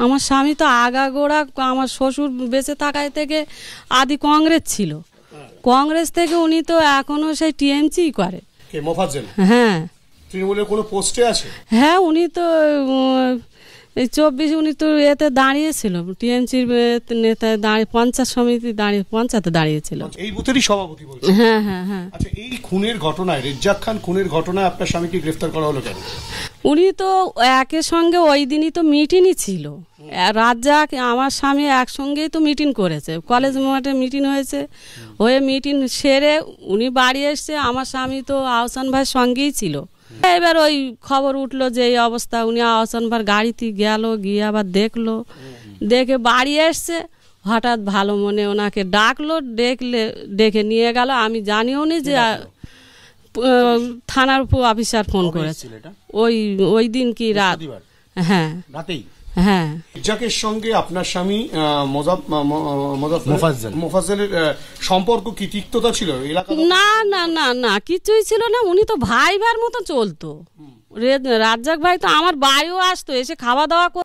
আমার স্বামী তো আগাগোড়া আমার শ্বশুর বেঁচে থাকায় থেকে আদি কংগ্রেস ছিল, কংগ্রেস থেকে উনি তো এখনো সেই টিএমসি করে। মোফাজ্জেল হ্যাঁ, তৃণমূলের কোনো পোস্টে আছে? হ্যাঁ, উনি তো এই 24 উনি তো এতে দাঁড়িয়েছিল, টিএমসির নেতায় দাঁড়িয়ে পঞ্চায়েত সমিতি দাঁড়িয়ে পঞ্চায়েতে দাঁড়িয়েছিল, এই বুথেরই সভাপতি বলছেন? হ্যাঁ হ্যাঁ হ্যাঁ। আচ্ছা, এই খুনের ঘটনায়, রেজ্জাক খান খুনের ঘটনায় আপনার স্বামীকে গ্রেফতার করা হলো কেন? উনি তো একের সঙ্গে ওই দিনই তো মিটিংই ছিল, রাজ্জাক আমার স্বামী একসঙ্গেই তো মিটিং করেছে, কলেজ মাঠে মিটিং হয়েছে, হয়ে মিটিং সেরে উনি বাড়ি এসছে, আমার স্বামী তো আহসান ভাইয়ের সঙ্গেই ছিল। এবার ওই খবর উঠলো যে এই অবস্থা, উনি আহসান ভাইয়ের গাড়িতে গেল, গিয়ে আবার দেখলো, দেখে বাড়ি এসছে, হঠাৎ ভালো মনে ওনাকে ডাকলো, ডেকে নিয়ে গেল। আমি জানিও নি যে থানার অফিসার ফোন করেছে ওই দিন কি রাত, হ্যাঁ রাতেই। হ্যাঁ, রেজ্জাকের সঙ্গে আপনার স্বামী মোফাজ্জেলের সম্পর্ক কি তিক্ততা ছিল? না না না না, কিছুই ছিল না, উনি তো ভাই ভাইয়ের মতো চলতো। রাজ্জাক ভাই তো আমার বাড়িও আসতো, এসে খাওয়া দাওয়া